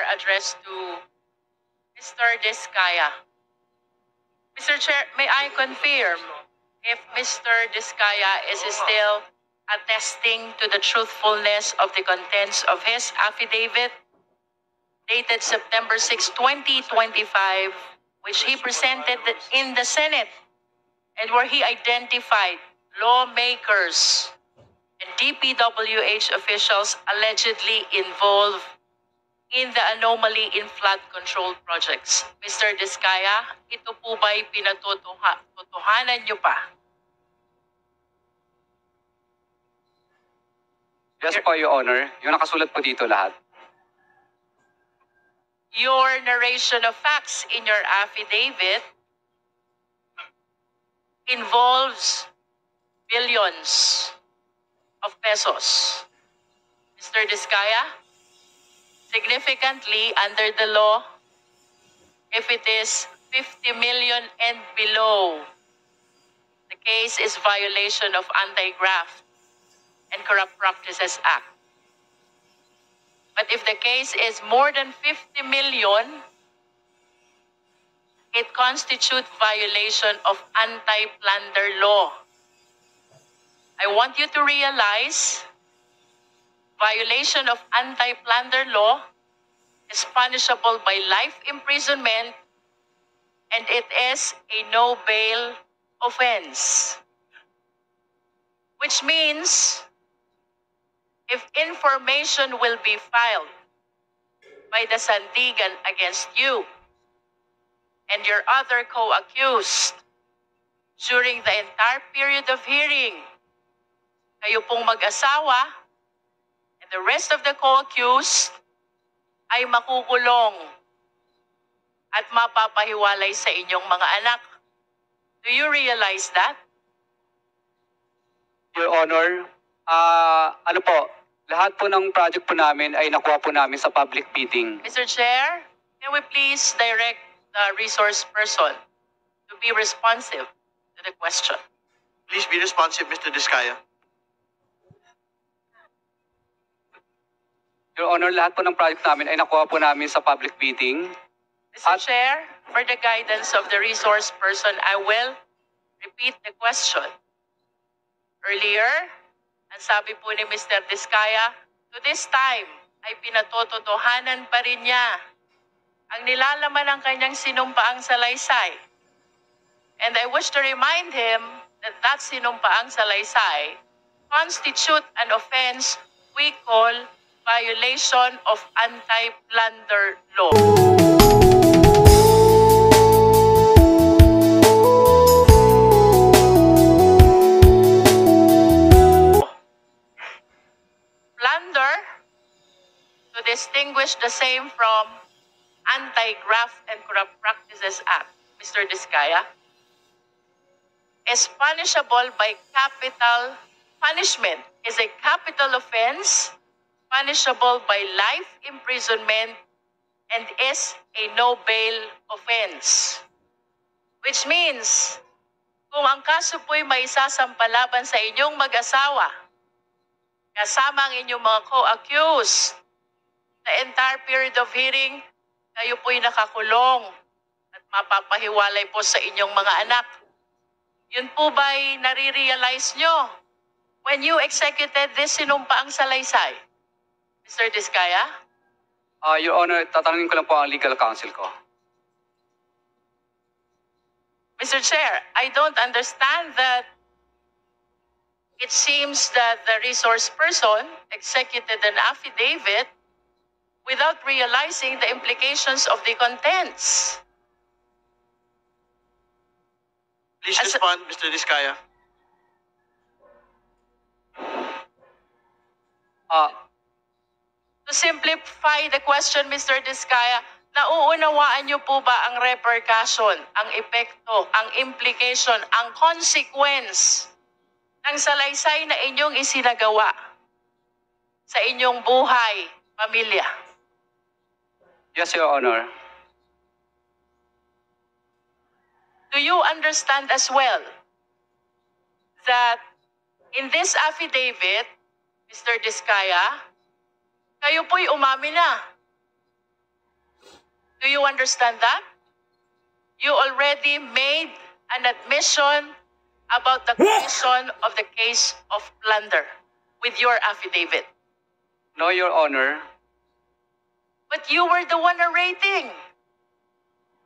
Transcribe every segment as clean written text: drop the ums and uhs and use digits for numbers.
addressed to Mr. Diskaya. Mr. Chair, may I confirm if Mr. Diskaya is still attesting to the truthfulness of the contents of his affidavit dated September 6, 2025, which he presented in the Senate and where he identified lawmakers and DPWH officials allegedly involved in the anomaly in flood control projects. Mr. Diskaya, ito po ba'y pinatotohanan niyo pa? Yes po, Your Honor. Yung nakasulat po dito lahat. Your narration of facts in your affidavit involves billions of pesos. Mr. Diskaya, significantly, under the law, if it is 50 million and below, the case is violation of Anti-Graft and Corrupt Practices Act. But if the case is more than 50 million, it constitutes violation of anti-plunder law. I want you to realize violation of anti-plunder law is punishable by life imprisonment and it is a no-bail offense. Which means if information will be filed by the Sandigan against you and your other co-accused during the entire period of hearing, kayo pong mag-asawa and the rest of the co-accused ay makukulong at mapapahiwalay sa inyong mga anak. Do you realize that? Your Honor, ano po, lahat po ng project po namin ay nakuha po namin sa public bidding. Mr. Chair, can we please direct the resource person to be responsive to the question? Please be responsive, Mr. Diskaya. Your Honor, lahat po ng project namin ay nakuha po namin sa public bidding. Mr. Chair, for the guidance of the resource person, I will repeat the question. Earlier, ang sabi po ni Mr. Diskaya, to this time ay pinatototohanan pa rin niya ang nilalaman ng kanyang sinumpaang salaysay. And I wish to remind him that that sinumpaang salaysay constitute an offense we call violation of anti-plunder law. Plunder, to distinguish the same from Anti-Graft and Corrupt Practices Act, Mr. Diskaya, is punishable by capital punishment, is a capital offense, punishable by life imprisonment, and is a no-bail offense. Which means, kung ang kaso po'y may sasampalaban sa inyong mag-asawa, kasama ang inyong mga co-accused, the entire period of hearing, kayo po'y nakakulong at mapapahiwalay po sa inyong mga anak. Yun po ba'y nare-realize nyo when you executed this sinumpaang salaysay? Mr. Diskaya? Your Honor, tatanungin ko lang po ang legal counsel ko. Mr. Chair, I don't understand that it seems that the resource person executed an affidavit without realizing the implications of the contents. Please respond, Mr. Diskaya. To simplify the question, Mr. Diskaya, nauunawaan niyo po ba ang repercussion, ang epekto, ang implication, ang consequence ng salaysay na inyong isinagawa sa inyong buhay, pamilya? Yes, Your Honor. Do you understand as well that in this affidavit, Mr. Diskaya, kayo po'y umamin na Do you understand that? You already made an admission about the commission of the case of plunder with your affidavit. No, Your Honor. But you were the one narrating.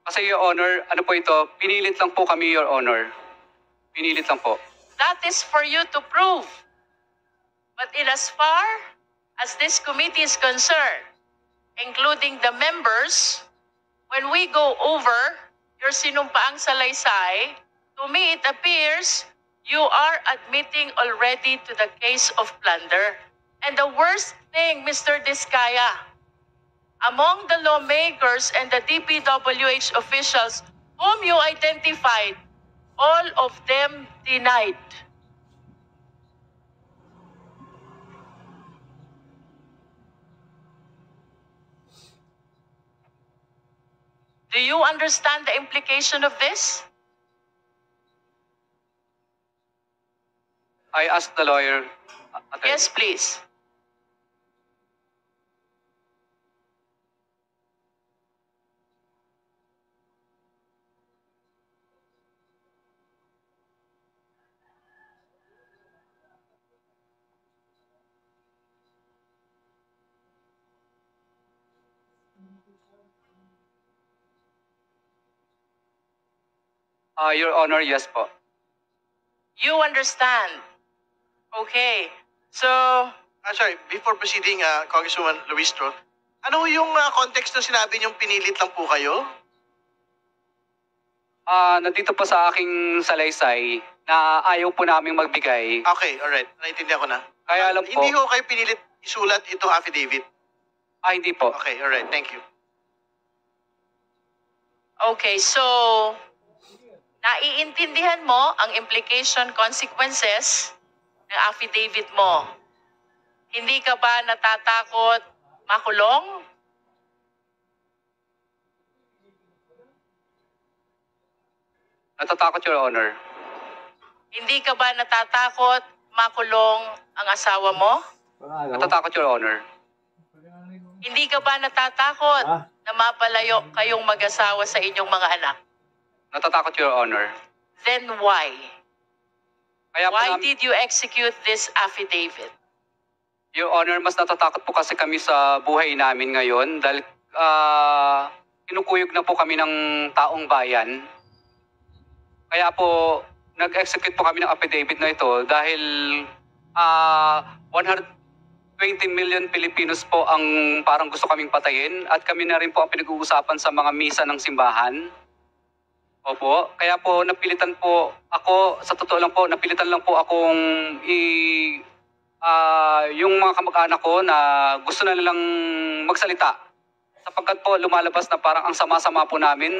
Kasi Your Honor, ano po ito, pinilit lang po kami, Your Honor. Pinilit lang po. That is for you to prove. But in as far as this committee is concerned, including the members, when we go over your sinumpaang salaysay, to me it appears you are admitting already to the case of plunder. And the worst thing, Mr. Diskaya, among the lawmakers and the DPWH officials whom you identified, all of them denied. Do you understand the implication of this? I asked the lawyer. Attorney. Yes, please. Your Honor, yes po. You understand. Okay. So, Sorry, before proceeding, Congresswoman Luistro, ano yung context na sinabi niyong pinilit lang po kayo? Nandito po sa aking salaysay na ayaw po naming magbigay. Okay, alright. Naintindihan ko na. Kaya lang po. Hindi ko kayo pinilit isulat itong affidavit. Hindi po. Okay, alright. Thank you. okay, so, naiintindihan mo ang implication consequences ng affidavit mo. Hindi ka ba natatakot makulong? Natatakot, Your Honor. Hindi ka ba natatakot makulong ang asawa mo? Natatakot, Your Honor. Hindi ka ba natatakot na mapalayo kayong mag-asawa sa inyong mga anak? Natatakot, Your Honor. Then why? Kaya po Why namin- did you execute this affidavit? Your Honor, mas natatakot po kasi kami sa buhay namin ngayon dahil kinukuyog na po kami ng taong bayan. Kaya po, nag-execute po kami ng affidavit na ito dahil 120 million Filipinos po ang parang gusto kaming patayin at kami na rin po ang pinag-uusapan sa mga misa ng simbahan. Opo, kaya po napilitan po ako, sa totoo lang po, napilitan lang po akong yung mga kamag-anak ko na gusto na nilang magsalita. Sapagkat po lumalabas na parang ang sama-sama po namin.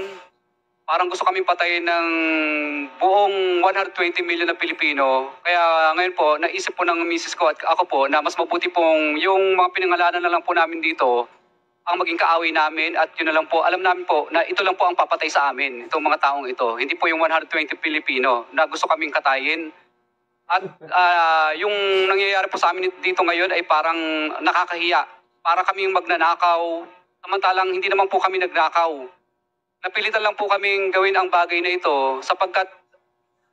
Parang gusto kaming patayin ng buong 120 million na Pilipino. Kaya ngayon po, naisip po ng misis ko at ako po na mas mabuti pong yung mga pinangalanan na lang po namin dito ang maging kaaway namin at yun na lang po, alam namin po na ito lang po ang papatay sa amin, itong mga taong ito. Hindi po yung 120 Pilipino na gusto kaming katayin. At yung nangyayari po sa amin dito ngayon ay parang nakakahiya. Para kaming magnanakaw, samantalang hindi naman po kami nagnakaw. Napilitan lang po kaming gawin ang bagay na ito sapagkat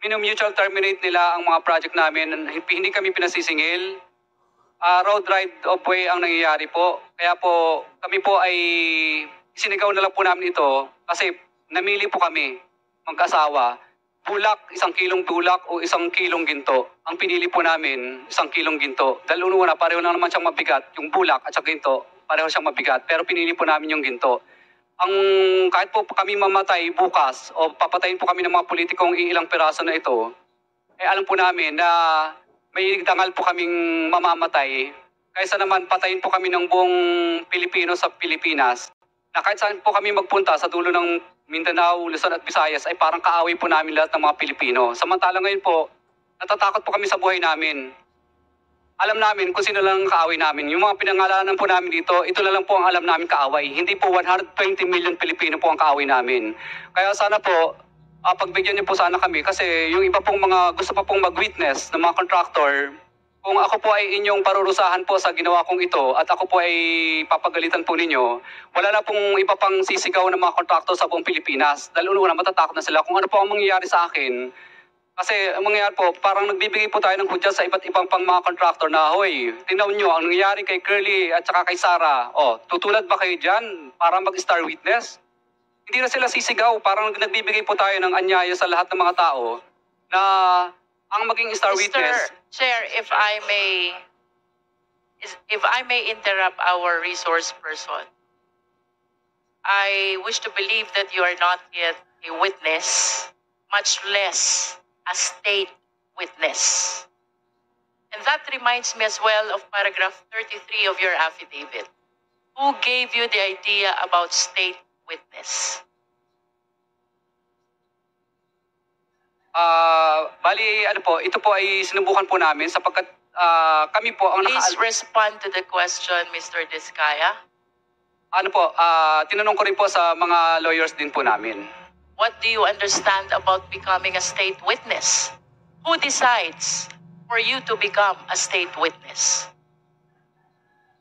mutual terminate nila ang mga project namin. Hindi kami pinasisingil. Road right of way ang nangyayari po. Kaya po kami po ay sinigaw na lang po namin ito kasi namili po kami mag-asawa. Bulak, 1 kilong bulak o 1 kilong ginto. Ang pinili po namin, 1 kilong ginto. Dahil una, pareho lang naman siyang mabigat. Yung bulak at saka ginto, pareho siyang mabigat. Pero pinili po namin yung ginto. Kahit po kami mamatay bukas o papatayin po kami ng mga politikong ilang piraso na ito, alam po namin na may dangal po kaming mamamatay. Kaysa naman patayin po kami ng buong Pilipino sa Pilipinas. Na kahit saan po kami magpunta sa dulo ng Mindanao, Luzon at Visayas ay parang kaaway po namin lahat ng mga Pilipino. Samantalang ngayon po, natatakot po kami sa buhay namin. Alam namin kung sino lang ang kaaway namin. Yung mga pinangalanan po namin dito, ito na lang po ang alam namin kaaway. Hindi po 120 million Pilipino po ang kaaway namin. Kaya sana po, pagbigyan niyo po sana kami kasi yung iba pong mga gusto pa pong mag-witness ng mga contractor, kung ako po ay inyong parurusahan po sa ginawa kong ito at ako po ay papagalitan po ninyo, wala na pong iba pang sisigaw ng mga kontraktor sa buong Pilipinas. Dahil una matatakot na sila kung ano po ang mangyayari sa akin. Kasi ang mangyayari po, parang nagbibigay po tayo ng hudya sa iba't ibang pang mga kontraktor na, hoy, tingnan nyo, ang nangyayari kay Curly at saka kay Sarah, tutulad ba kayo dyan para mag-star witness? Hindi na sila sisigaw, parang nagbibigay po tayo ng anyaya sa lahat ng mga tao na ang maging star witness. Mr. Chair, if I may interrupt our resource person, I wish to believe that you are not yet a witness, much less a state witness. And that reminds me as well of paragraph 33 of your affidavit. Who gave you the idea about state witness? Bali, ano po, ito po ay sinubukan po namin sapagkat kami po ang Please respond to the question, Mr. Diskaya. Ano po, tinanong ko rin po sa mga lawyers din po namin. What do you understand about becoming a state witness? Who decides for you to become a state witness?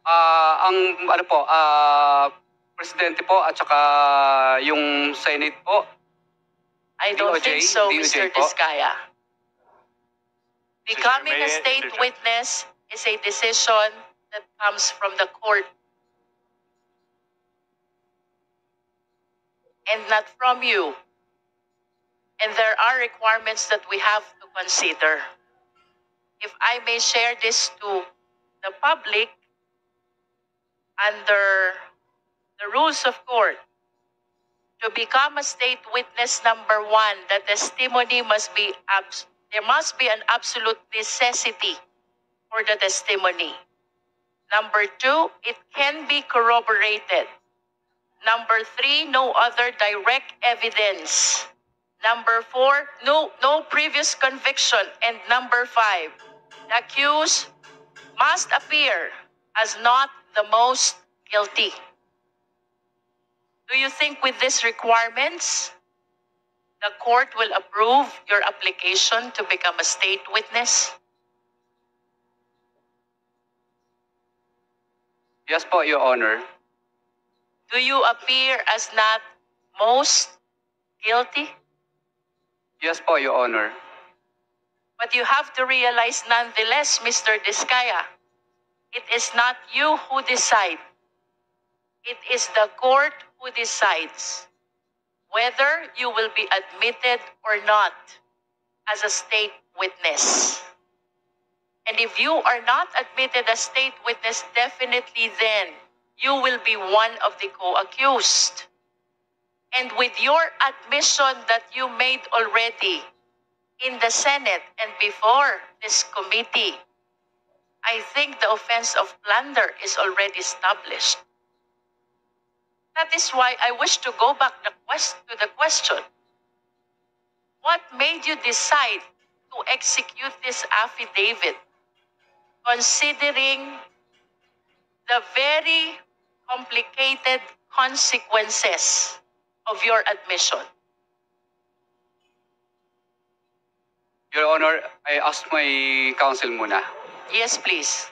Ang ano po, presidente po at saka yung Senate po. I don't think so, Mr. po. Diskaya. Becoming a may I state interject? witness is a decision that comes from the court and not from you. And there are requirements that we have to consider. If I may share this to the public, under the rules of court, to become a state witness, number one, the testimony must be there must be an absolute necessity for the testimony. Number two, it can be corroborated. Number three, no other direct evidence. Number four, no previous conviction. And number five, the accused must appear as not the most guilty. Do you think with these requirements, the court will approve your application to become a state witness? Yes po, Your Honor. Do you appear as not most guilty? Yes po, Your Honor. But you have to realize nonetheless, Mr. Diskaya, it is not you who decide. It is the court who decides whether you will be admitted or not as a state witness. And if you are not admitted as state witness, definitely then you will be one of the co-accused. And with your admission that you made already in the Senate and before this committee, I think the offense of plunder is already established. That is why I wish to go back to the question. What made you decide to execute this affidavit, considering the very complicated consequences of your admission? Your Honor, I asked my counsel muna. Yes, please.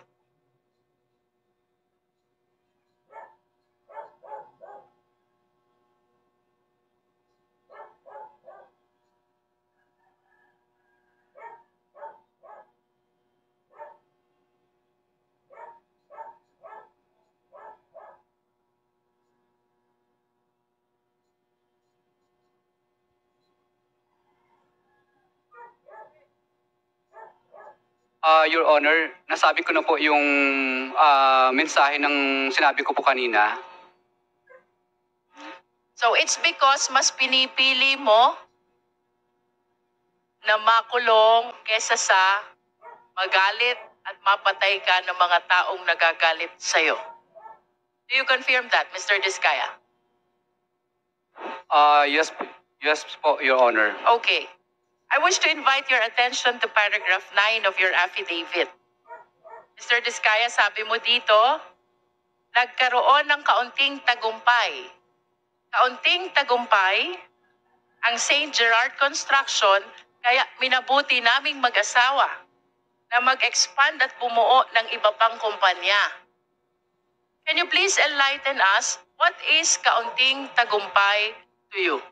Your Honor, nasabi ko na po yung mensahe ng sinabi ko po kanina. So it's because mas pinipili mo na makulong kesa sa magalit at mapatay ka ng mga taong nagagalit sa'yo. Do you confirm that, Mr. Diskaya? Yes po, Your Honor. Okay. I wish to invite your attention to paragraph 9 of your affidavit. Mr. Diskaya, sabi mo dito, nagkaroon ng kaunting tagumpay. Kaunting tagumpay ang St. Gerard Construction, kaya minabuti naming mag-asawa na mag-expand at bumuo ng iba pang kumpanya. Can you please enlighten us, what is Kaunting Tagumpay to you?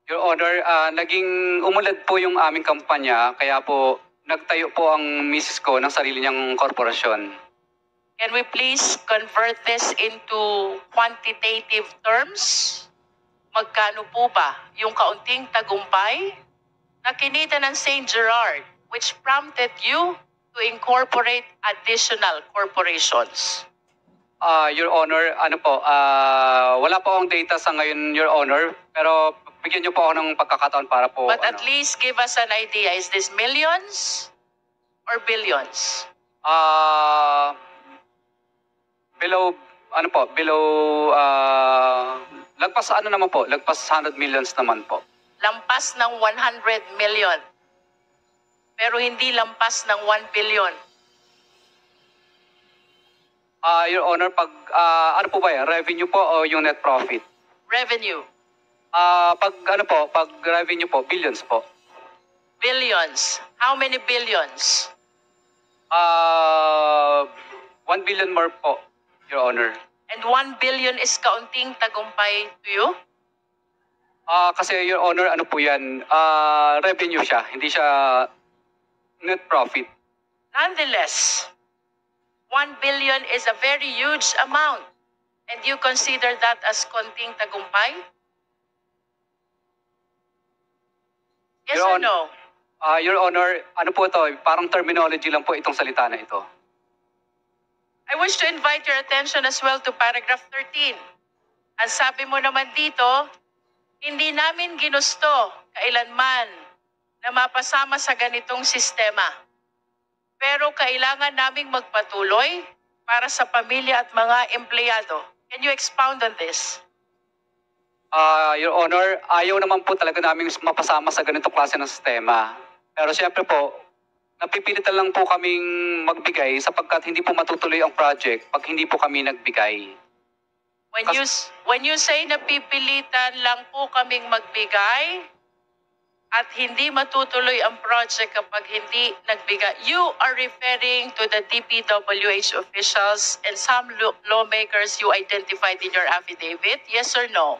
Your Honor, naging umulad po yung aming kampanya, kaya po nagtayo po ang misis ko ng sarili niyang korporasyon. Can we please convert this into quantitative terms? Magkano po ba yung Kaunting Tagumpay na kinita ng St. Gerard, which prompted you to incorporate additional corporations? Your Honor, wala po akong data sa ngayon, Your Honor, pero bigyan niyo po ako ng pagkakataon para po. But at least give us an idea, is this millions or billions? Lagpas 100 millions naman po. Lampas ng 100 million. Pero hindi lampas ng 1 billion. Your Honor, pag revenue po o yung net profit? Revenue. Pag revenue po, billions po. Billions. How many billions? 1 billion more po, Your Honor. And 1 billion is Kaunting Tagumpay to you? Kasi Your Honor, revenue siya, hindi siya net profit. Nonetheless, 1 billion is a very huge amount. And you consider that as Kaunting Tagumpay? Yes Your or no? Your Honor, parang terminology lang po itong salita na ito. I wish to invite your attention as well to paragraph 13. Ang sabi mo naman dito, hindi namin ginusto kailanman na mapasama sa ganitong sistema. Pero kailangan naming magpatuloy para sa pamilya at mga empleyado. Can you expound on this? Your Honor, ayaw naman po talaga namin mapasama sa ganitong klase ng sistema. Pero siyempre po, napipilitan lang po kaming magbigay sapagkat hindi po matutuloy ang project pag hindi po kami nagbigay. When you say napipilitan lang po kaming magbigay at hindi matutuloy ang project kapag hindi nagbigay, you are referring to the DPWH officials and some lawmakers you identified in your affidavit, yes or no?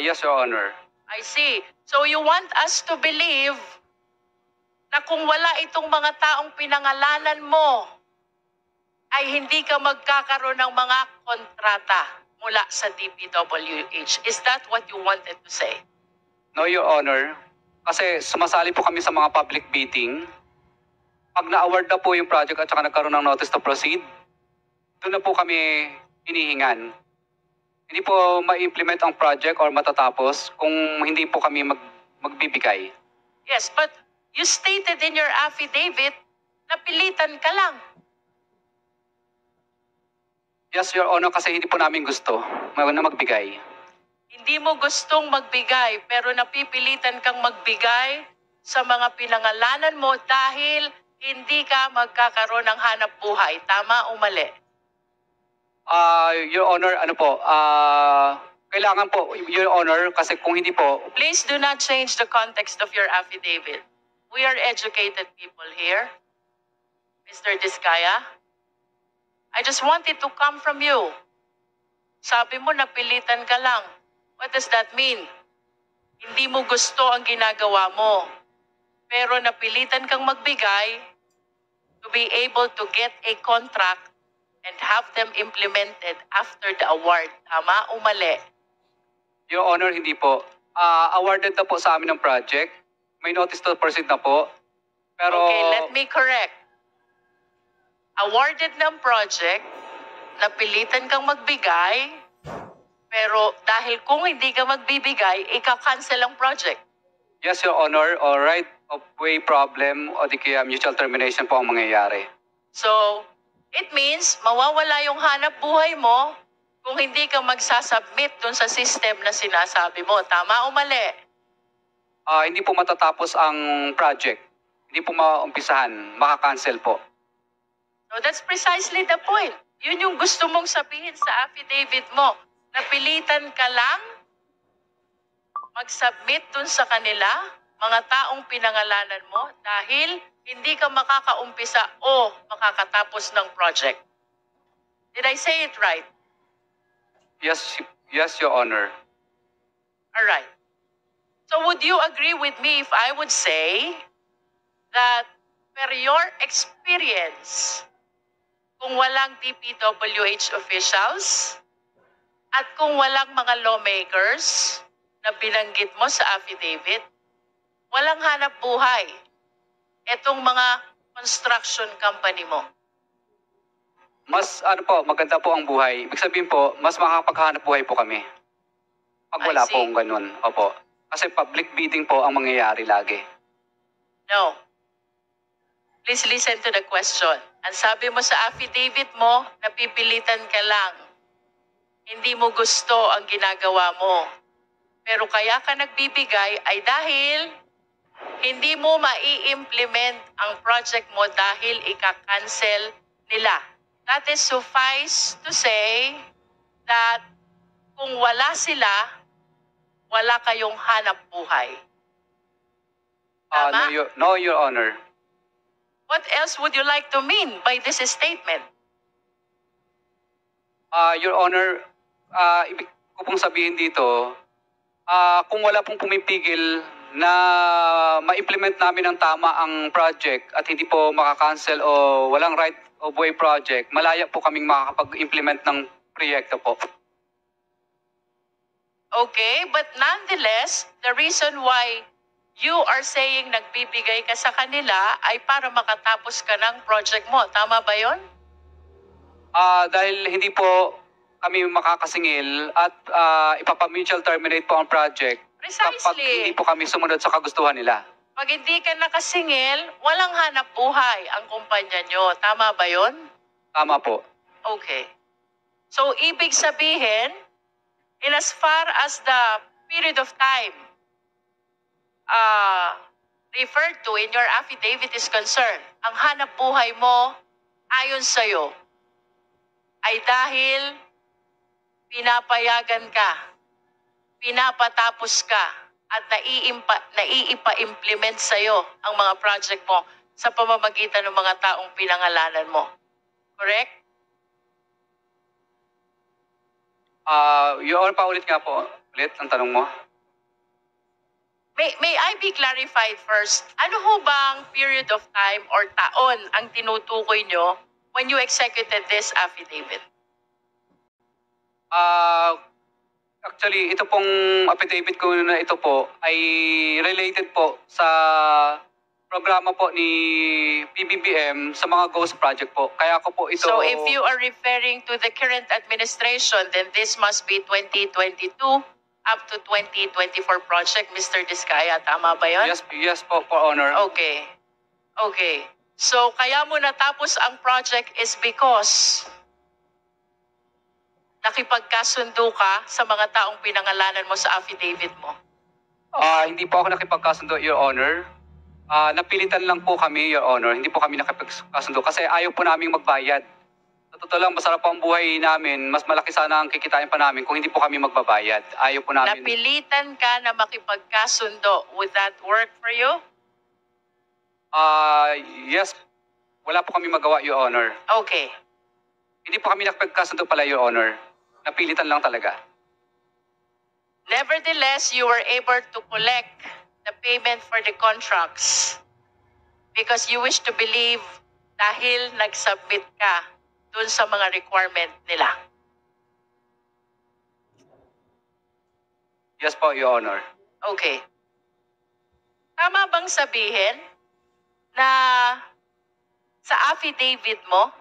Yes, Your Honor. I see. So you want us to believe na kung wala itong mga taong pinangalanan mo, ay hindi ka magkakaroon ng mga kontrata mula sa DPWH. Is that what you wanted to say? No, Your Honor. Kasi sumasali po kami sa mga public bidding. Pag na-award na po yung project at saka nagkaroon ng notice to proceed, doon na po kami hinihingan. Hindi po ma-implement ang project or matatapos kung hindi po kami magbibigay. Yes, but you stated in your affidavit na pilitan ka lang. Yes, Your Honor, kasi hindi po namin gusto na magbigay. Hindi mo gustong magbigay pero napipilitan kang magbigay sa mga pinangalanan mo dahil hindi ka magkakaroon ng hanap buhay. Tama o mali? Your Honor, kailangan po, Your Honor, kasi kung hindi po, Please do not change the context of your affidavit. We are educated people here. Mr. Diskaya, I just want it to come from you. Sabi mo, napilitan ka lang. What does that mean? Hindi mo gusto ang ginagawa mo. Pero napilitan kang magbigay to be able to get a contract and have them implemented after the award. Tama o mali? Your Honor, hindi po. Awarded na po sa amin ng project. May notice to proceed na po. Pero, Okay, let me correct. Awarded ng project, napilitan kang magbigay, pero dahil kung hindi ka magbibigay, ika-cancel ang project. yes, Your Honor, or right of way problem o di kaya mutual termination po ang mangyayari. So, it means mawawala yung hanap buhay mo kung hindi ka magsasubmit dun sa system na sinasabi mo. Tama o mali? Hindi po matatapos ang project. Hindi po maumpisahan. Maka-cancel po. So that's precisely the point. Yun yung gusto mong sabihin sa affidavit mo. Napilitan ka lang mag-submit dun sa kanila mga taong pinangalanan mo dahil hindi ka makakaumpisa o makakatapos ng project. Did I say it right? Yes, yes, Your Honor. All right. So would you agree with me if I would say that per your experience, kung walang DPWH officials at kung walang mga lawmakers na binanggit mo sa affidavit, walang hanap buhay etong mga construction company mo? Mas maganda po ang buhay. Ibig sabihin po, mas makakapaghanap buhay po kami. Pag I wala see. pong ganun. Opo. Kasi public bidding po ang mangyayari lagi. No. Please listen to the question. Ang sabi mo sa affidavit mo, napipilitan ka lang. Hindi mo gusto ang ginagawa mo. Pero kaya ka nagbibigay ay dahil hindi mo mai-implement ang project mo dahil ika-cancel nila. That is suffice to say that kung wala sila, wala kayong hanap buhay. Tama? No, Your Honor. What else would you like to mean by this statement? Your Honor, ibig ko pong sabihin dito, kung wala pong pumipigil na ma-implement namin ng tama ang project at hindi po makakancel o walang right of way project, malaya po kaming makakapag-implement ng proyekto po. Okay, but nonetheless, the reason why you are saying nagbibigay ka sa kanila ay para makatapos ka ng project mo. Tama ba yon? Dahil hindi po kami makakasingil at ipapamutual terminate po ang project kapag Precisely. hindi po kami sumunod sa kagustuhan nila. Pag hindi ka nakasingil, walang hanap buhay ang kumpanya nyo. Tama ba yon? Tama po. Okay. So, ibig sabihin, in as far as the period of time referred to in your affidavit is concerned, ang hanap buhay mo, ayon sa'yo, ay dahil pinapayagan ka, pinapatapos ka, at naiipa-implement sa'yo ang mga project mo sa pamamagitan ng mga taong pinangalanan mo. Correct? Your Honor, paulit nga po. Ulit ang tanong mo. May I be clarified first? Ano ho bang period of time or taon ang tinutukoy nyo when you executed this affidavit? Actually, ito pong affidavit ko na ito po ay related po sa programa po ni PBBM sa mga ghost project po. Kaya ako po ito... So if you are referring to the current administration, then this must be 2022 up to 2024 project, Mr. Diskaya. Tama ba yun? Yes po, Honor. Okay. Okay. So kaya mo natapos ang project is because nakipagkasundo ka sa mga taong pinangalanan mo sa affidavit mo. Hindi po ako nakipagkasundo, Your Honor. Napilitan lang po kami, Your Honor. Hindi po kami nakipagkasundo kasi ayaw po naming magbayad. Sa totoo lang, masarap po ang buhay namin. Mas malaki sana ang kikitain pa namin kung hindi po kami magbabayad. Ayaw po namin. Napilitan ka na makipagkasundo. Would that work for you? Yes. Wala po kami magawa, Your Honor. Okay. Hindi po kami nakipagkasundo pala, Your Honor. Napilitan lang talaga. Nevertheless, you were able to collect the payment for the contracts because you wish to believe dahil nag-submit ka dun sa mga requirement nila. Yes po, Your Honor. Okay. Tama bang sabihin na sa affidavit mo,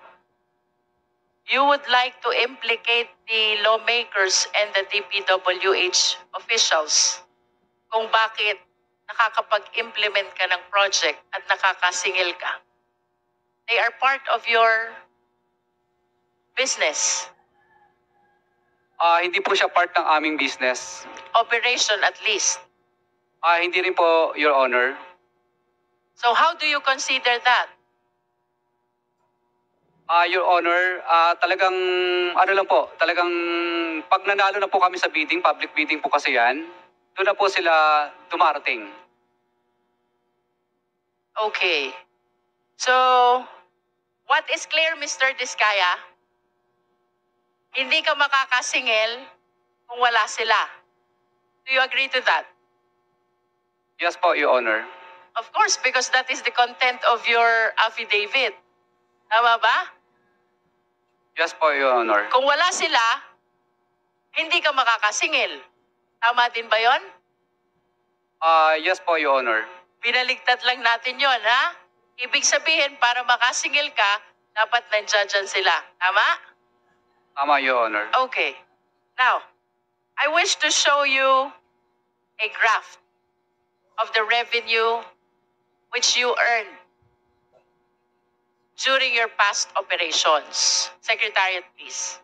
you would like to implicate the lawmakers and the DPWH officials kung bakit nakakapag-implement ka ng project at nakakasingil ka? They are part of your business, Hindi po siya part ng aming business. operation at least. Hindi rin po, Your Honor. So how do you consider that? Your Honor, talagang talagang pag nanalo na po kami sa bidding, public bidding po kasi yan, doon na po sila dumarating. Okay. So, what is clear, Mr. Diskaya? Hindi ka makakasingil kung wala sila. Do you agree to that? Yes po, Your Honor. Of course, because that is the content of your affidavit. Tama ba? Yes po, Your Honor. Kung wala sila, hindi ka makakasingil. Tama din ba yon? Yes po, Your Honor. Binaligtad lang natin yon, ha? Ibig sabihin, para makasingil ka, dapat nandiyan sila. Tama? Tama, Your Honor. Okay. Now, I wish to show you a graph of the revenue which you earned during your past operations. Secretariat, please.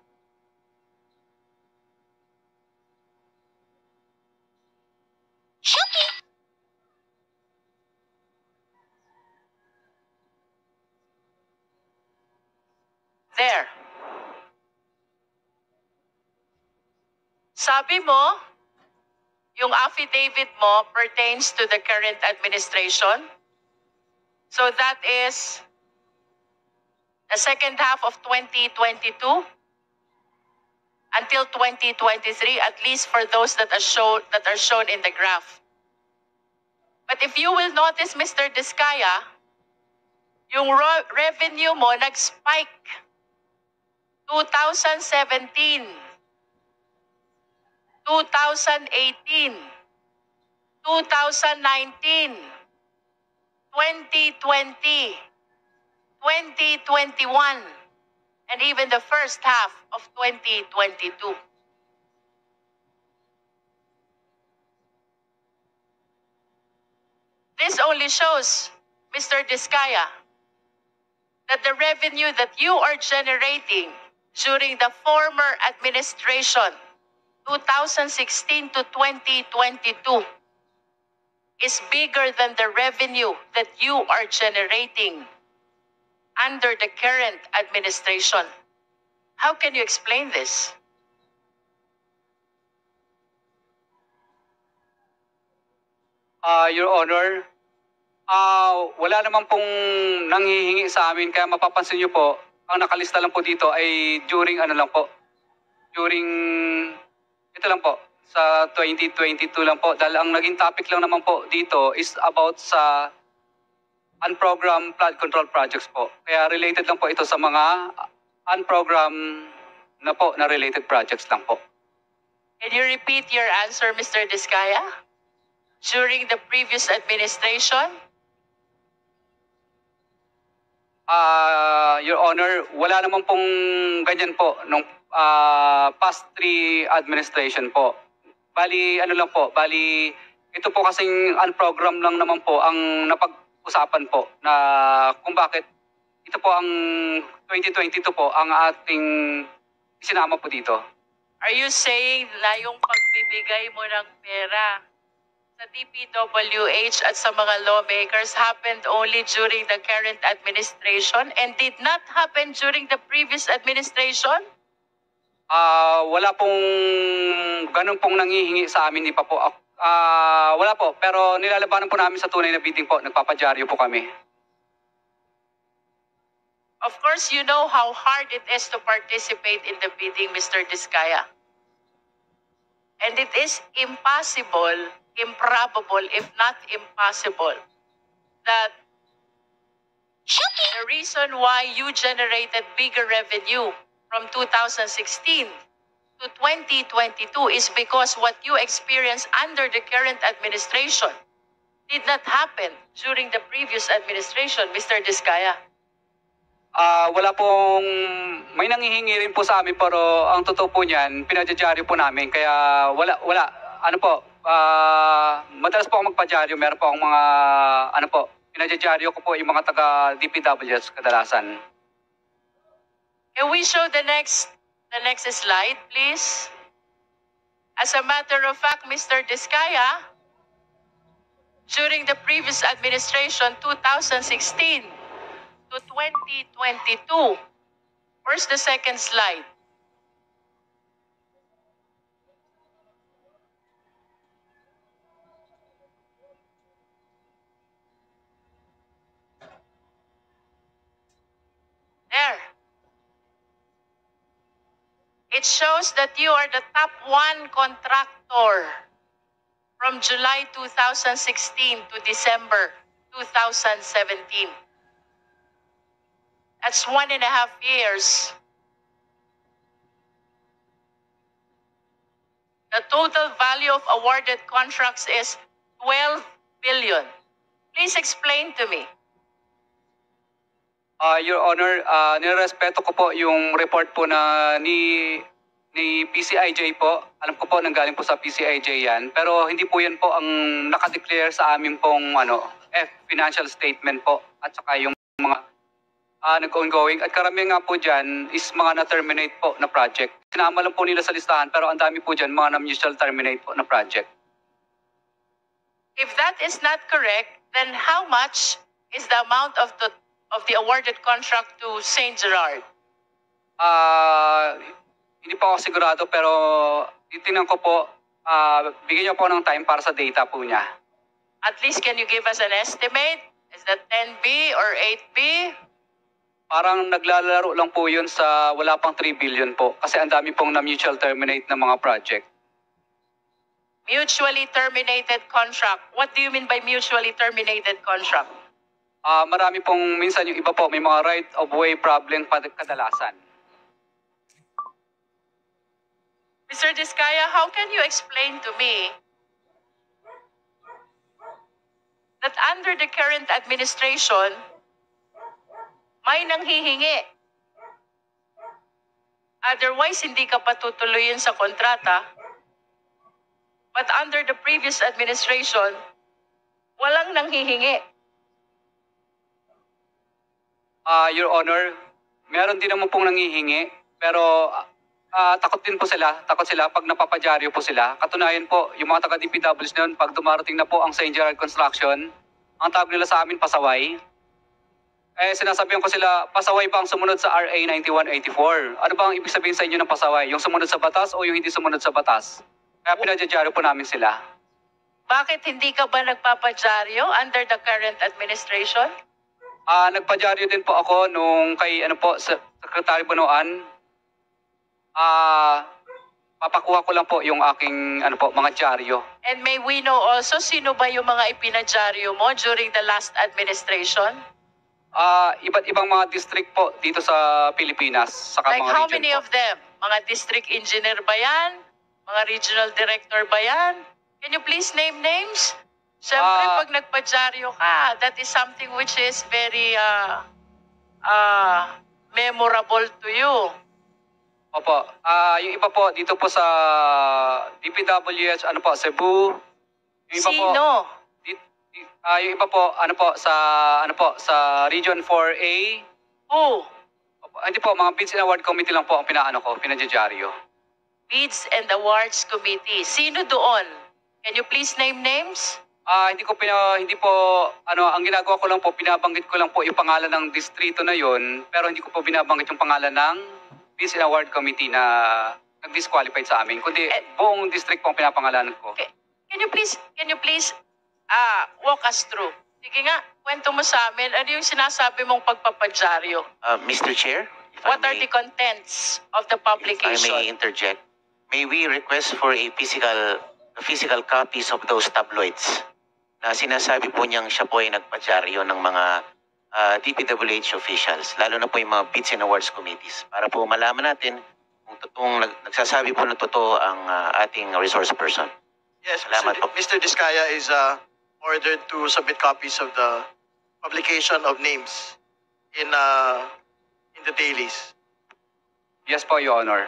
There. Sabi mo, yung affidavit mo pertains to the current administration. So that is the second half of 2022 until 2023, at least for those that are shown in the graph. But if you will notice, Mr. Diskaya, yung revenue mo nag-spike 2017, 2018, 2019, 2020, 2021, and even the first half of 2022. This only shows, Mr. Diskaya, that the revenue that you are generating during the former administration, 2016 to 2022, is bigger than the revenue that you are generating under the current administration. How can you explain this? Your Honor, wala naman pong nanghihingi sa amin, kaya mapapansin niyo po, ang nakalista lang po dito ay during ito lang po, sa 2022 lang po. Dahil ang naging topic lang naman po dito is about sa unprogrammed flood control projects po. Kaya related lang po ito sa mga unprogrammed na related projects lang po. Can you repeat your answer, Mr. Diskaya? During the previous administration? Your Honor, wala naman pong ganyan po nung past 3 administration po. Bali, ito po kasing unprogram lang naman po ang napag-usapan po na kung bakit ito po ang 2022 po ang ating sinama po dito. Are you saying na yung pagbibigay mo ng pera sa DPWH at sa mga lawmakers happened only during the current administration and did not happen during the previous administration? Wala pong ganun pong nanghihingi sa amin, di pa po. Wala po, pero nilalabanan po namin sa tunay na bidding po. Nagpapadyaryo po kami. Of course, you know how hard it is to participate in the bidding, Mr. Diskaya. And it is impossible, improbable, if not impossible, that the reason why you generated bigger revenue from 2016 to 2022 is because what you experienced under the current administration did not happen during the previous administration, Mr. Diskaya. Wala pong, may nanghihingi rin po sa amin, pero ang totoo po niyan, pinadyaryo po namin. Kaya wala. Ano po, madalas po ako magpadyaryo. Meron po akong mga, pinadyaryo ko po yung mga taga DPWS kadalasan. Can we show the next slide, please? As a matter of fact, Mr. Diskaya, during the previous administration, 2016 to 2022, where's the second slide? it shows that you are the top one contractor from July 2016 to December 2017. That's 1.5 years. The total value of awarded contracts is 12 billion. Please explain to me. Your Honor, nirespeto ko po yung report po na ni PCIJ po. Alam ko po nanggaling po sa PCIJ yan. Pero hindi po yan po ang nakadeclare sa amin pong financial statement po. At saka yung mga nag-ongoing. At karamihan nga po dyan is mga na-terminate po na project. Sinama lang po nila sa listahan pero ang dami po dyan mga na-mutual terminate po na project. If that is not correct, then how much is the amount of the awarded contract to St. Gerard? Hindi po ako sigurado pero titingnan ko po, bigyan niyo po ng time para sa data po niya. At least can you give us an estimate? Is that 10B or 8B? Parang naglalaro lang po yun sa wala pang 3 billion po kasi ang dami pong na-mutual terminate na mga project. Mutually terminated contract. What do you mean by mutually terminated contract? Marami pong minsan yung iba po may mga right of way problem kadalasan. Mr. Diskaya, how can you explain to me that under the current administration, may nanghihingi? Otherwise, hindi ka patutuloyin sa kontrata. But under the previous administration, walang nanghihingi. Your Honor, meron din naman pong nanghihingi, pero takot din po sila. Takot sila pag napapadyaryo po sila. Katunayan po, yung mga taga-DPWs na yun, pag dumarating na po ang St. Gerard Construction, ang tawag nila sa amin, pasaway. Sinasabihan ko sila, pasaway ba ang sumunod sa RA 9184? Ano ba ang ibig sabihin sa inyo ng pasaway? Yung sumunod sa batas o yung hindi sumunod sa batas? Kaya pinadyaryo po namin sila. Bakit hindi ka ba nagpapadyaryo under the current administration? Nagpadyaryo din po ako nung kay Secretary Bunuan. Papakuha ko lang po yung aking mga dyaryo. And may we know also sino ba yung mga ipinadyaryo mo during the last administration? Iba't ibang mga district po dito sa Pilipinas. Saka Like mga how region many po. of them? Mga district engineer ba yan? Mga regional director ba yan? Can you please name names? Siyempre, pag nagpadyaryo ka, that is something which is very memorable to you. Opo. Yung iba po dito po sa DPWH, Cebu. Yung iba po, Sino? yung iba po, sa Region 4A. Who? Opo, hindi po, mga Bids and Award Committee lang po ang pinadyaryo. Bids and Awards Committee. Sino doon? Can you please name names? Hindi po, ang ginagawa ko lang po, binabanggit ko lang po yung pangalan ng distrito na yon, pero hindi ko po binabanggit yung pangalan ng Bids and Award Committee na nag-disqualified sa amin, kundi buong district po ang pinapangalanan ko. Okay. Can you please walk us through? Sige nga, kwento mo sa amin, ano yung sinasabi mong pagpapadyaryo? Mr. Chair, What are the contents of the if I publication? may interject, may we request for a physical copies of those tabloids na sinasabi po niyang siya po ay nagpadyaryo ng mga DPWH officials, lalo na po yung mga Bids and Awards committees, para po malaman natin kung totoong nagsasabi po ng totoo ang ating resource person. Yes, Salamat po. Mr. Diskaya is ordered to submit copies of the publication of names in the dailies. Yes po, Your Honor.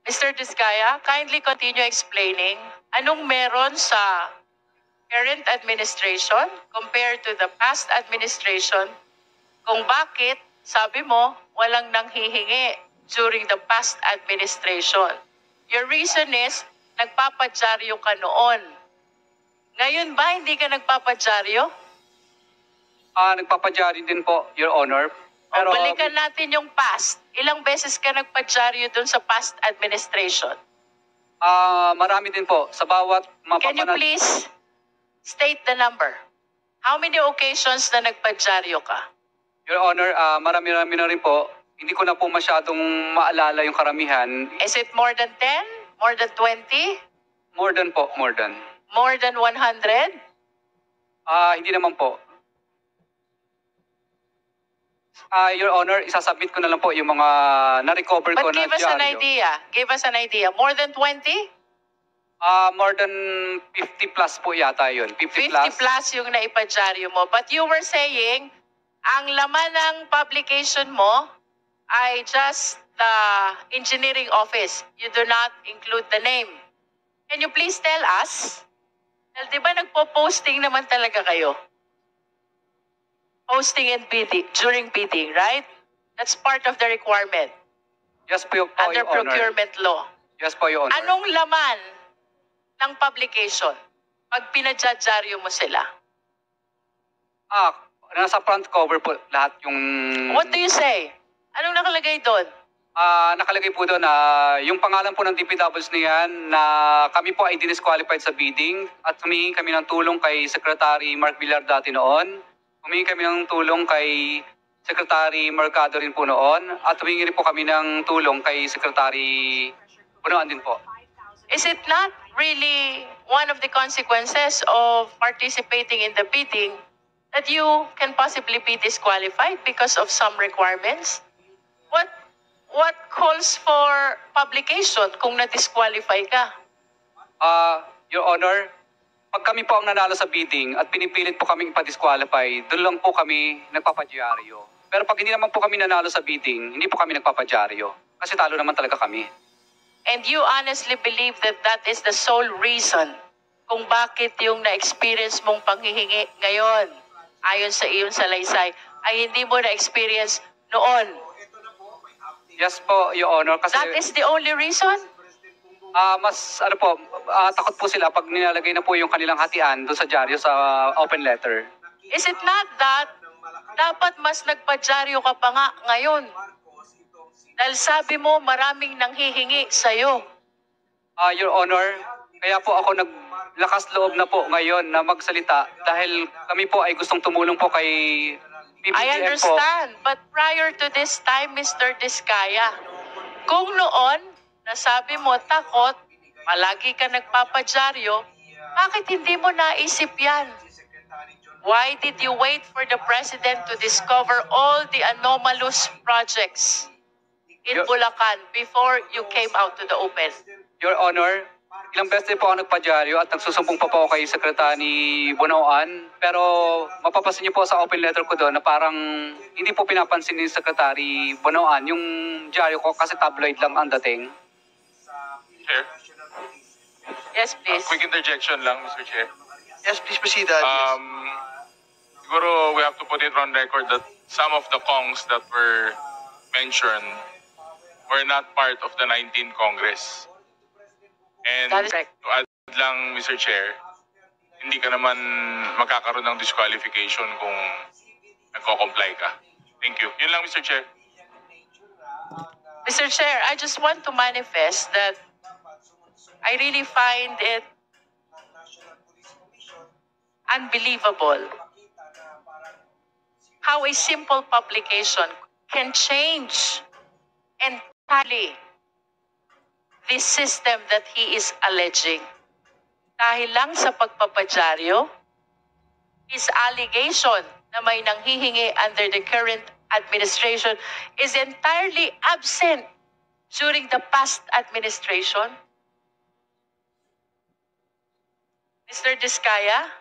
Mr. Diskaya, kindly continue explaining anong meron sa current administration compared to the past administration kung bakit, sabi mo, walang nanghihingi during the past administration. Your reason is, nagpapadyaryo ka noon. Ngayon ba, hindi ka nagpapadyaryo? Nagpapadyaryo din po, Your Honor. O balikan natin yung past. Ilang beses ka nagpadyaryo dun sa past administration? Marami din po. Sa bawat Can you please state the number? How many occasions na nagpadyaryo ka? Your Honor, marami na rin po. Hindi ko na po masyadong maalala yung karamihan. Is it more than 10? More than 20? More than po, more than. More than 100? Hindi naman po. Your Honor, isasubmit ko na lang po yung mga na-recover ko But na give us an dyaryo. idea. Give us an idea. More than 20? More than 50 plus po yata yun. 50 50 plus yung naipadyaryo mo. But you were saying, ang laman ng publication mo ay just the engineering office. You do not include the name. Can you please tell us? Well, di ba nagpo-posting naman talaga kayo? Posting and bidding, during bidding, right? That's part of the requirement Yes po, under Your Honor. procurement law. Yes po, Your Honor. Anong laman ng publication pag pinadyaryo mo sila? Nasa front cover po lahat yung... What do you say? Anong nakalagay doon? Nakalagay po doon na yung pangalan po ng DPWs niyan na kami po ay disqualified sa bidding at humingi kami ng tulong kay Secretary Mark Villar dati noon. Humingi kami ng tulong kay Secretary Mercado rin po noon at humingi rin po kami ng tulong kay Secretary Bunoan din po. Is it not really one of the consequences of participating in the bidding that you can possibly be disqualified because of some requirements? What calls for publication kung na-disqualify ka? Your Honor, pag kami po ang nanalo sa bidding at pinipilit po kaming ipa-disqualify, doon lang po kami nagpapadyaryo. Pero pag hindi naman po kami nanalo sa bidding, hindi po kami nagpapadyaryo. Kasi talo naman talaga kami. And you honestly believe that that is the sole reason kung bakit yung na-experience mong panghihingi ngayon, ayon sa iyong salaysay, ay hindi mo na-experience noon? Yes po, Your Honor. Kasi That is the only reason? takot po sila pag nilalagay na po yung kanilang hatian doon sa dyaryo sa open letter. Is it not that dapat mas nagpadyaryo ka pa nga ngayon? Dahil sabi mo maraming nanghihingi sa'yo. Your Honor, kaya po ako naglakas loob na po ngayon na magsalita dahil kami po ay gustong tumulong po kay I PBBM po. understand, but prior to this time, Mr. Diskaya, kung noon, nasabi mo takot, palagi ka nagpapadyaryo, bakit hindi mo naisip yan? Why did you wait for the President to discover all the anomalous projects in Bulacan before you came out to the open? Your Honor, ilang beses din po ako nagpadyaryo at nagsusumbong pa po ako kay Secretary Bunoan. Pero mapapasin niyo po sa open letter ko doon na parang hindi po pinapansin ni Secretary Bunoan yung dyaryo ko kasi tabloid lang ang dating. Chair, Yes, please. quick interjection lang, Mr. Chair. Yes, please proceed. Yes. Siguro we have to put it on record that some of the Kongs that were mentioned were not part of the 19th Congress. And That is correct. to add lang, Mr. Chair, hindi ka naman magkakaroon ng disqualification kung nagko-comply ka. Thank you. Yun lang, Mr. Chair. Mr. Chair, I just want to manifest that I really find it unbelievable how a simple publication can change entirely this system that he is alleging. Dahil lang sa pagpapadyaryo, his allegation na may nanghihingi under the current administration is entirely absent during the past administration. Mr. Diskaya?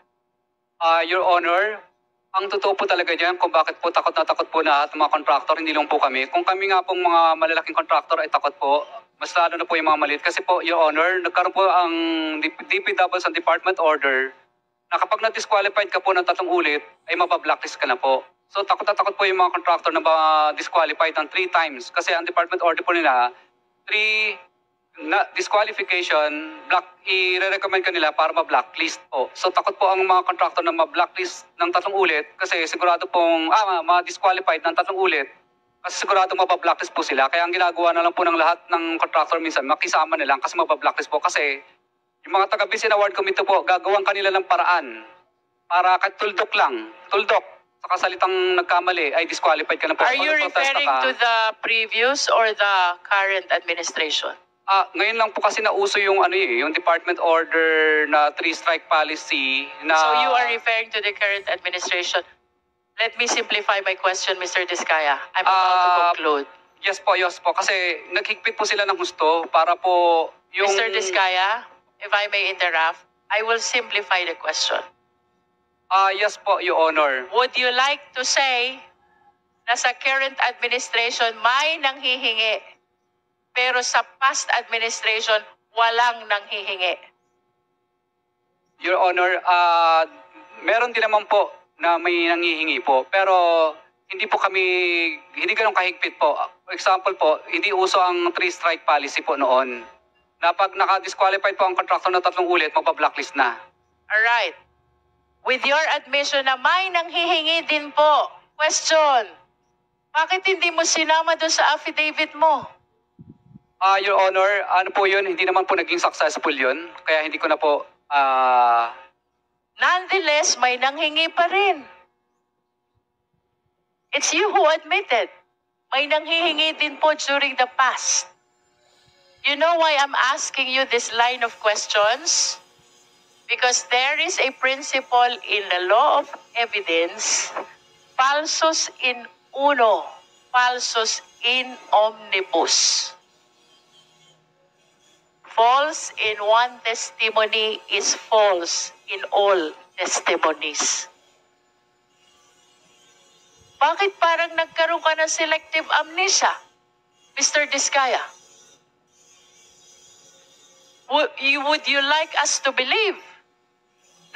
Your Honor, ang totoo po talaga dyan kung bakit po takot po lahat ng mga contractor, hindi lang po kami. Kung kami nga pong mga malalaking contractor ay takot po, mas lalo na po yung mga maliit. Kasi po, Your Honor, nagkaroon po ang DPW sa department order na kapag na-disqualified ka po ng 3 ulit, ay mabablacklist ka na po. So takot na takot po yung mga contractor na ma-disqualified ng 3 times. Kasi ang department order po nila, 3 na disqualification, i-recommend ka nila para ma-blacklist po. So takot po ang mga contractor na ma-blacklist ng 3 ulit kasi sigurado pong ma-disqualified ng 3 ulit kasi sigurado mabablacklist po sila. Kaya ang ginagawa na lang po ng lahat ng contractor minsan, makisama na lang kasi mabablacklist po kasi yung mga taga-Bisin Award Committee po, gagawang kanila ng paraan para kahit tuldok lang, tuldok sa nakasalitang nagkamali ay disqualified ka na po. Are you Magprotesta referring ka. to the previous or the current administration? Ngayon lang po kasi nauso yung yung department order na 3-strike policy na So you are referring to the current administration. Let me simplify my question, Mr. Diskaya. I'm about to conclude. Yes po, kasi naghigpit po sila ng gusto para po yung Mr. Diskaya, if I may interrupt, I will simplify the question. Yes po, Your Honor. Would you like to say na sa current administration may nanghihingi, pero sa past administration walang nanghihingi? Your Honor, meron din naman po na may nanghihingi po, pero hindi ganun kahigpit po. For example po, hindi uso ang 3-strike policy po noon. Na pag naka-disqualified po ang contractor na 3 ulit, magpa-blacklist na. Alright. With your admission na may nanghihingi din po, question, bakit hindi mo sinama doon sa affidavit mo? Your Honor, ano po yun? Hindi naman po naging successful yun. Kaya hindi ko na po, Nonetheless, may nanghingi pa rin. It's you who admitted. May nanghihingi din po during the past. You know why I'm asking you this line of questions? Because there is a principle in the law of evidence, falsus in uno, falsus in omnibus. False in one testimony is false in all testimonies. Bakit parang nagkaroon ka ng selective amnesia, Mr. Diskaya? Would you like us to believe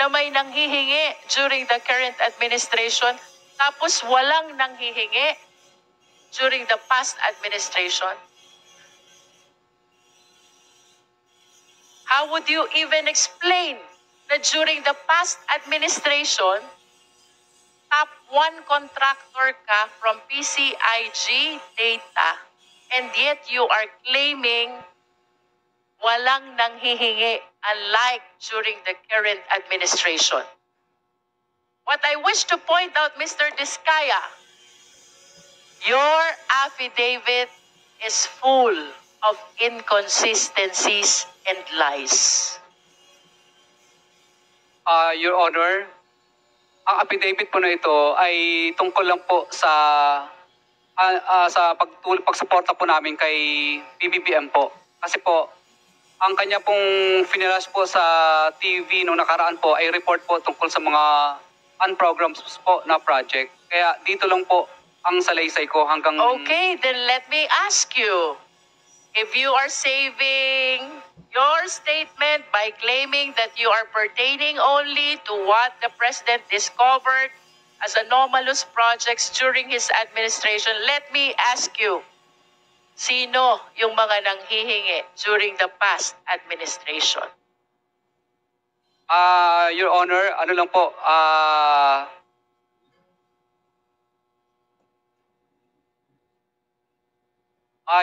na may nanghihingi during the current administration tapos walang nanghihingi during the past administration? How would you even explain that during the past administration, top 1 contractor ka from PCIG data, and yet you are claiming walang nanghihingi unlike during the current administration? What I wish to point out, Mr. Diskaya, your affidavit is full of inconsistencies and lies. Your Honor, ang affidavit po na ito ay tungkol lang po sa pagsuporta po namin kay PBBM po. Kasi po, ang kanya pong finirash po sa TV nung nakaraan po ay report po tungkol sa mga unprogrammed po na project. Kaya dito lang po ang salaysay ko hanggang... Okay, then let me ask you, if you are saving your statement by claiming that you are pertaining only to what the President discovered as anomalous projects during his administration, let me ask you, sino yung mga nanghihingi during the past administration? Your Honor, ano lang po,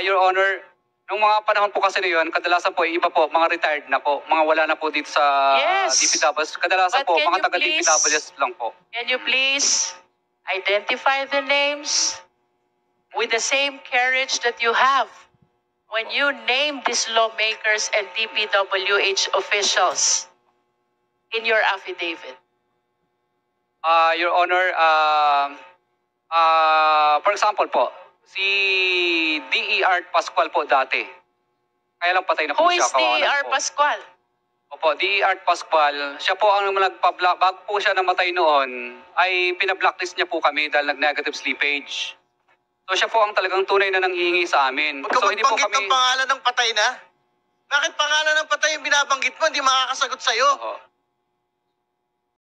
Your Honor, nung mga panahon po kasi na yun, kadalasan po, iba po, mga retired na po, mga wala na po dito sa Yes. DPWs. Kadalasan But po, can mga you taga please- DPWs lang po. Can you please identify the names with the same courage that you have when you name these lawmakers and DPWH officials in your affidavit? Your Honor, for example po, si D.E.R. Pascual po dati. Kaya lang patay na po Who siya. is kawawa na D.R. po. Pascual? Opo, D.E.R. Pascual. Siya po ang bago po siya namatay noon, ay pinablacklist niya po kami dahil nag-negative slippage. So siya po ang talagang tunay na nanghihingi sa amin. Huwag ka So hindi po magbanggit kami... ng pangalan ng patay na. Bakit pangalan ng patay yung binabanggit mo, hindi makakasagot sa'yo? Opo.